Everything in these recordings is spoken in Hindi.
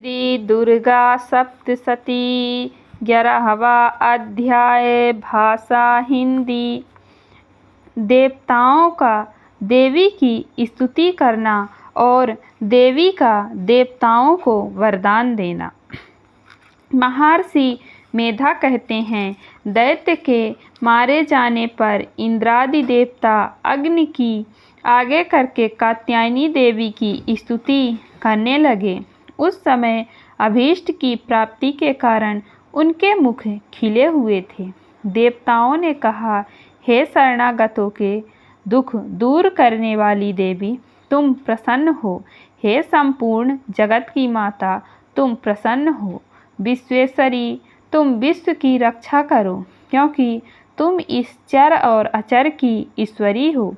श्री दुर्गा सप्तशती 11वां अध्याय। भाषा हिंदी। देवताओं का देवी की स्तुति करना और देवी का देवताओं को वरदान देना। महर्षि मेधा कहते हैं, दैत्य के मारे जाने पर इंद्रादि देवता अग्नि की आगे करके कात्यायनी देवी की स्तुति करने लगे। उस समय अभीष्ट की प्राप्ति के कारण उनके मुख खिले हुए थे। देवताओं ने कहा, हे शरणागतों के दुख दूर करने वाली देवी, तुम प्रसन्न हो। हे संपूर्ण जगत की माता, तुम प्रसन्न हो। विश्वेश्वरी, तुम विश्व की रक्षा करो, क्योंकि तुम इस चर और अचर की ईश्वरी हो।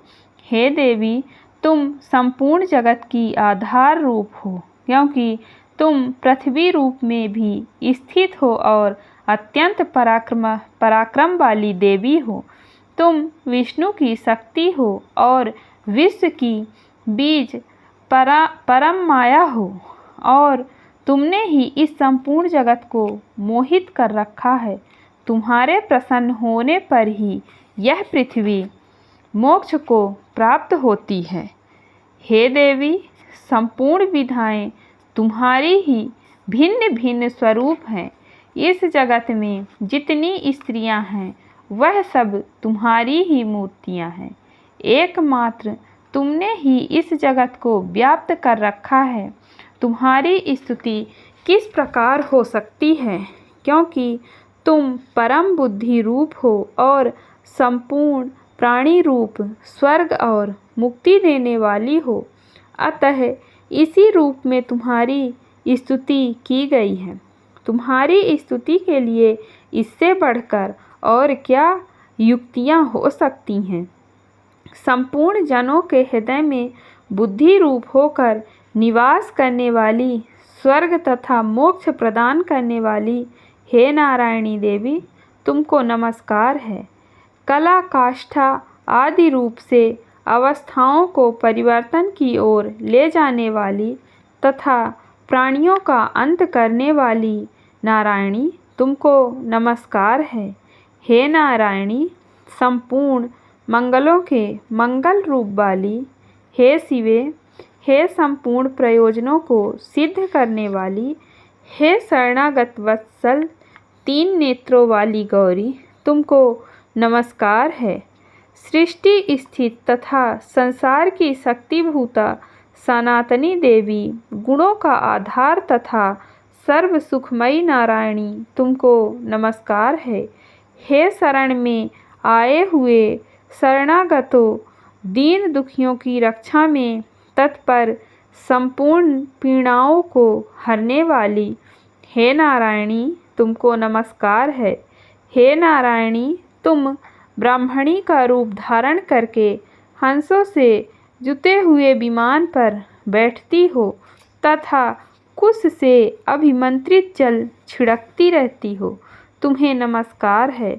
हे देवी, तुम संपूर्ण जगत की आधार रूप हो, क्योंकि तुम पृथ्वी रूप में भी स्थित हो और अत्यंत पराक्रम वाली देवी हो। तुम विष्णु की शक्ति हो और विश्व की बीज परम माया हो, और तुमने ही इस संपूर्ण जगत को मोहित कर रखा है। तुम्हारे प्रसन्न होने पर ही यह पृथ्वी मोक्ष को प्राप्त होती है। हे देवी, संपूर्ण विधाएं तुम्हारी ही भिन्न भिन्न स्वरूप हैं। इस जगत में जितनी स्त्रियां हैं, वह सब तुम्हारी ही मूर्तियां हैं। एकमात्र तुमने ही इस जगत को व्याप्त कर रखा है। तुम्हारी स्तुति किस प्रकार हो सकती है, क्योंकि तुम परम बुद्धि रूप हो और संपूर्ण प्राणी रूप स्वर्ग और मुक्ति देने वाली हो। अतः इसी रूप में तुम्हारी स्तुति की गई है। तुम्हारी स्तुति के लिए इससे बढ़कर और क्या युक्तियाँ हो सकती हैं। संपूर्ण जनों के हृदय में बुद्धि रूप होकर निवास करने वाली, स्वर्ग तथा मोक्ष प्रदान करने वाली, हे नारायणी देवी, तुमको नमस्कार है। कला, काष्ठा आदि रूप से अवस्थाओं को परिवर्तन की ओर ले जाने वाली तथा प्राणियों का अंत करने वाली नारायणी, तुमको नमस्कार है। हे नारायणी, संपूर्ण मंगलों के मंगल रूप वाली, हे शिवे, हे संपूर्ण प्रयोजनों को सिद्ध करने वाली, हे शरणागत वत्सल 3 नेत्रों वाली गौरी, तुमको नमस्कार है। सृष्टि स्थित तथा संसार की शक्तिभूता सनातनी देवी, गुणों का आधार तथा सर्व सुखमयी नारायणी, तुमको नमस्कार है। हे शरण में आए हुए शरणागतों, दीन दुखियों की रक्षा में तत्पर, संपूर्ण पीड़ाओं को हरने वाली, हे नारायणी, तुमको नमस्कार है। हे नारायणी, तुम ब्राह्मणी का रूप धारण करके हंसों से जुते हुए विमान पर बैठती हो तथा कुश से अभिमंत्रित जल छिड़कती रहती हो। तुम्हें नमस्कार है।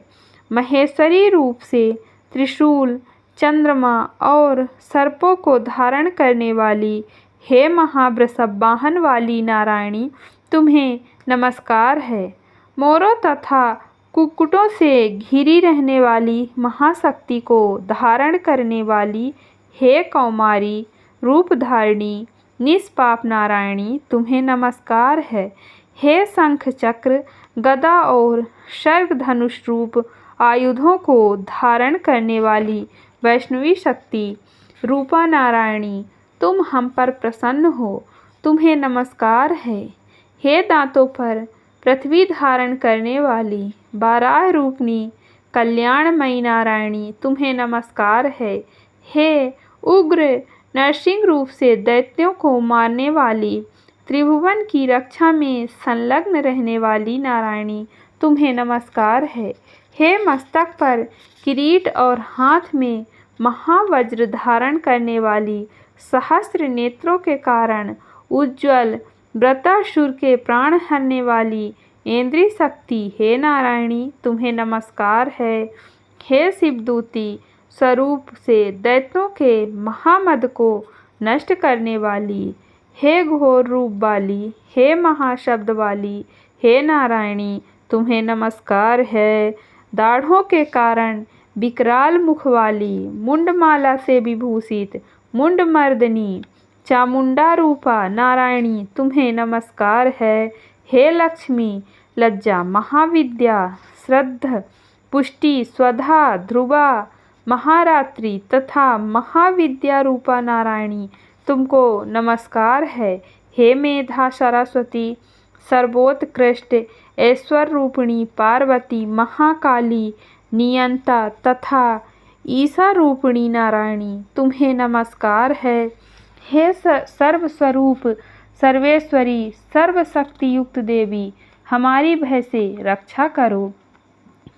महेश्वरी रूप से त्रिशूल, चंद्रमा और सर्पों को धारण करने वाली, हे महावृषभ वाहन वाली नारायणी, तुम्हें नमस्कार है। मोरों तथा कुक्कुटों से घिरी रहने वाली महाशक्ति को धारण करने वाली, हे कौमारी रूपधारिणी निष्पाप नारायणी, तुम्हें नमस्कार है। हे शंख चक्र गदा और शर्ग धनुष रूप आयुधों को धारण करने वाली वैष्णवी शक्ति रूपा नारायणी, तुम हम पर प्रसन्न हो, तुम्हें नमस्कार है। हे दांतों पर पृथ्वी धारण करने वाली बाराह रूपनी कल्याणमयी नारायणी, तुम्हें नमस्कार है। हे उग्र नरसिंह रूप से दैत्यों को मारने वाली, त्रिभुवन की रक्षा में संलग्न रहने वाली नारायणी, तुम्हें नमस्कार है। हे मस्तक पर किरीट और हाथ में महावज्र धारण करने वाली, सहस्त्र नेत्रों के कारण उज्ज्वल वृत्रासुर के प्राण हरने वाली इंद्रिय शक्ति, हे नारायणी, तुम्हें नमस्कार है। हे शिवदूती स्वरूप से दैत्यों के महामद को नष्ट करने वाली, हे घोर रूप वाली, हे महाशब्द वाली, हे नारायणी, तुम्हें नमस्कार है। दाढ़ों के कारण विकराल मुख वाली, मुंडमाला से विभूषित मुंड मर्दनी, चामुंडा रूपा नारायणी, तुम्हें नमस्कार है। हे लक्ष्मी, लज्जा, महाविद्या, श्रद्धा, पुष्टि, स्वधा, ध्रुवा, महारात्रि तथा महाविद्या रूपा नारायणी, तुमको नमस्कार है। हे मेधा सरस्वती, सर्वोत्कृष्ट ऐश्वर रूपिणी पार्वती, महाकाली, नियंता तथा ईशा रूपिणी नारायणी, तुम्हें नमस्कार है। हे सर्वस्वरूप सर्वेश्वरी, सर्वशक्ति युक्त देवी, हमारी भय से रक्षा करो,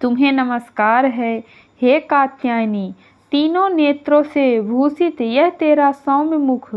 तुम्हें नमस्कार है। हे कात्यायनी, तीनों नेत्रों से भूषित यह तेरा सौम्य मुख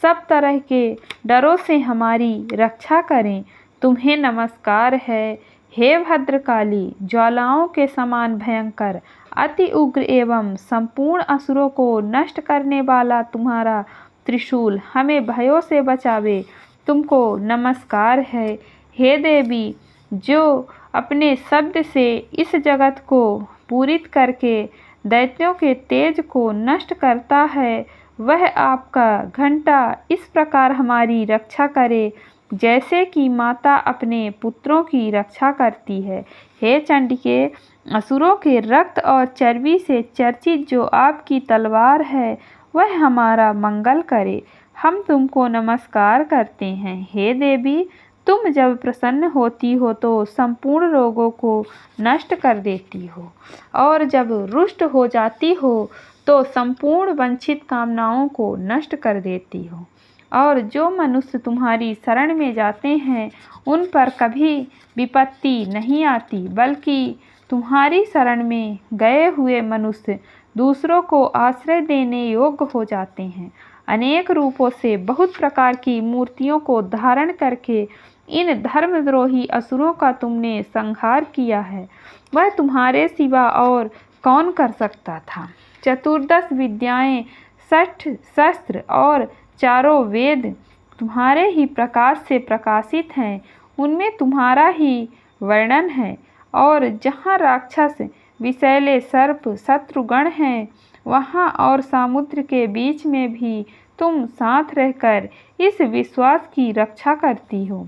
सब तरह के डरों से हमारी रक्षा करें, तुम्हें नमस्कार है। हे भद्रकाली, ज्वालाओं के समान भयंकर, अति उग्र एवं संपूर्ण असुरों को नष्ट करने वाला तुम्हारा त्रिशूल हमें भयों से बचावे, तुमको नमस्कार है। हे देवी, जो अपने शब्द से इस जगत को पूरित करके दैत्यों के तेज को नष्ट करता है, वह आपका घंटा इस प्रकार हमारी रक्षा करे जैसे कि माता अपने पुत्रों की रक्षा करती है। हे चंडिके, असुरों के रक्त और चर्बी से चर्चित जो आपकी तलवार है, वह हमारा मंगल करे, हम तुमको नमस्कार करते हैं। हे देवी, तुम जब प्रसन्न होती हो तो संपूर्ण रोगों को नष्ट कर देती हो, और जब रुष्ट हो जाती हो तो संपूर्ण वंचित कामनाओं को नष्ट कर देती हो, और जो मनुष्य तुम्हारी शरण में जाते हैं उन पर कभी विपत्ति नहीं आती, बल्कि तुम्हारी शरण में गए हुए मनुष्य दूसरों को आश्रय देने योग्य हो जाते हैं। अनेक रूपों से बहुत प्रकार की मूर्तियों को धारण करके इन धर्मद्रोही असुरों का तुमने संहार किया है, वह तुम्हारे सिवा और कौन कर सकता था। चतुर्दश विद्याएं, 60 शस्त्र और चारों वेद तुम्हारे ही प्रकाश से प्रकाशित हैं, उनमें तुम्हारा ही वर्णन है, और जहाँ राक्षस विषैले सर्प शत्रुगण हैं, वहाँ और समुद्र के बीच में भी तुम साथ रहकर इस विश्वास की रक्षा करती हो।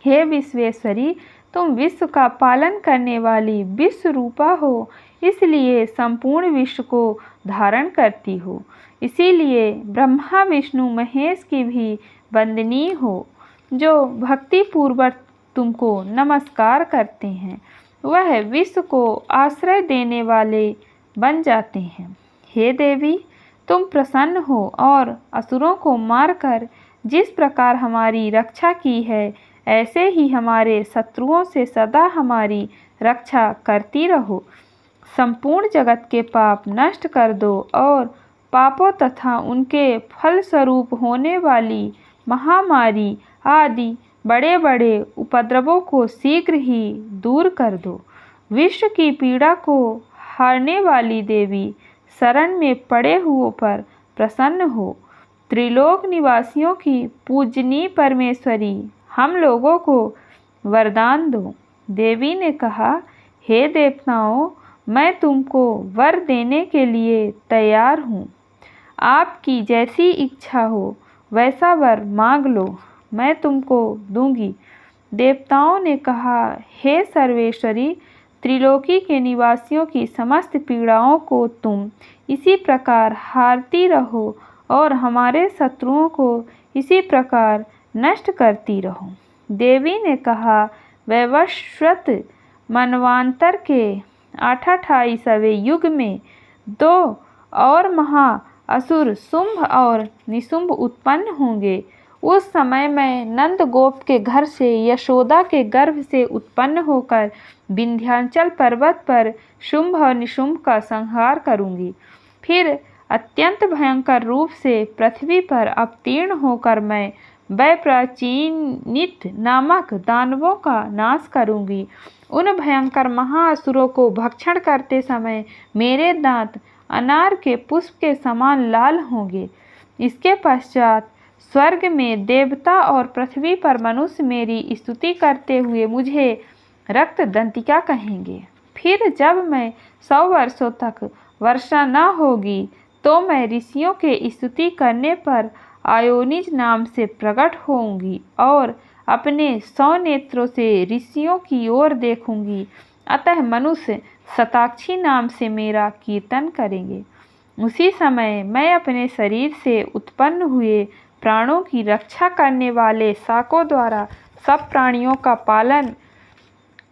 हे विश्वेश्वरी, तुम विश्व का पालन करने वाली विश्व रूपा हो, इसलिए संपूर्ण विश्व को धारण करती हो। इसीलिए ब्रह्मा विष्णु महेश की भी वंदनीय हो। जो भक्ति पूर्वक तुमको नमस्कार करते हैं, वह विश्व को आश्रय देने वाले बन जाते हैं। हे देवी, तुम प्रसन्न हो और असुरों को मारकर जिस प्रकार हमारी रक्षा की है, ऐसे ही हमारे शत्रुओं से सदा हमारी रक्षा करती रहो। संपूर्ण जगत के पाप नष्ट कर दो और पापों तथा उनके फल स्वरूप होने वाली महामारी आदि बड़े बड़े उपद्रवों को शीघ्र ही दूर कर दो। विश्व की पीड़ा को हारने वाली देवी, शरण में पड़े हुओं पर प्रसन्न हो। त्रिलोक निवासियों की पूजनीय परमेश्वरी, हम लोगों को वरदान दो। देवी ने कहा, हे देवताओं, मैं तुमको वर देने के लिए तैयार हूँ। आपकी जैसी इच्छा हो वैसा वर मांग लो, मैं तुमको दूंगी। देवताओं ने कहा, हे सर्वेश्वरी, त्रिलोकी के निवासियों की समस्त पीड़ाओं को तुम इसी प्रकार हारती रहो और हमारे शत्रुओं को इसी प्रकार नष्ट करती रहो। देवी ने कहा, वैवस्वत मनवांतर के 28वें युग में 2 और महा असुर शुंभ और निशुंभ उत्पन्न होंगे। उस समय मैं नंद गोप के घर से यशोदा के गर्भ से उत्पन्न होकर विंध्याचल पर्वत पर शुंभ और निशुंभ का संहार करूंगी। फिर अत्यंत भयंकर रूप से पृथ्वी पर अवतीर्ण होकर मैं वैप्राचीनित नामक दानवों का नाश करूंगी। उन भयंकर महाअसुरों को भक्षण करते समय मेरे दांत अनार के पुष्प के समान लाल होंगे। इसके पश्चात स्वर्ग में देवता और पृथ्वी पर मनुष्य मेरी स्तुति करते हुए मुझे रक्त दंतिका कहेंगे। फिर जब मैं 100 वर्षों तक वर्षा न होगी तो मैं ऋषियों के स्तुति करने पर आयोनिज नाम से प्रकट होऊंगी और अपने 100 नेत्रों से ऋषियों की ओर देखूंगी। अतः मनुष्य शताक्षी नाम से मेरा कीर्तन करेंगे। उसी समय मैं अपने शरीर से उत्पन्न हुए प्राणों की रक्षा करने वाले शाकों द्वारा सब प्राणियों का पालन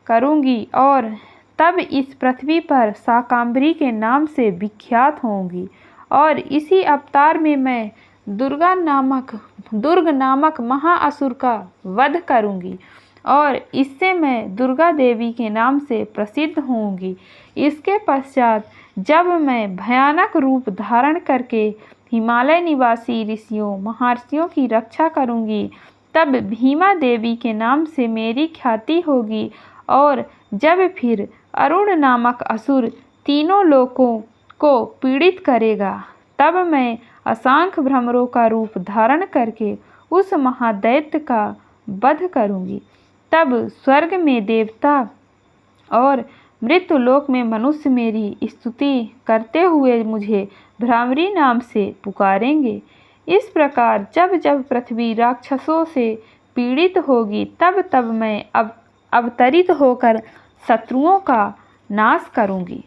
करूंगी और तब इस पृथ्वी पर शाकांबरी के नाम से विख्यात होंगी। और इसी अवतार में मैं दुर्ग नामक महाअसुर का वध करूंगी और इससे मैं दुर्गा देवी के नाम से प्रसिद्ध होंगी। इसके पश्चात जब मैं भयानक रूप धारण करके हिमालय निवासी ऋषियों महर्षियों की रक्षा करूंगी, तब भीमा देवी के नाम से मेरी ख्याति होगी। और जब फिर अरुण नामक असुर तीनों लोकों को पीड़ित करेगा, तब मैं असांख्य भ्रमरों का रूप धारण करके उस महादैत्य का वध करूंगी। तब स्वर्ग में देवता और मृत्युलोक में मनुष्य मेरी स्तुति करते हुए मुझे भ्रामरी नाम से पुकारेंगे। इस प्रकार जब जब पृथ्वी राक्षसों से पीड़ित होगी, तब तब मैं अवतरित होकर शत्रुओं का नाश करूंगी।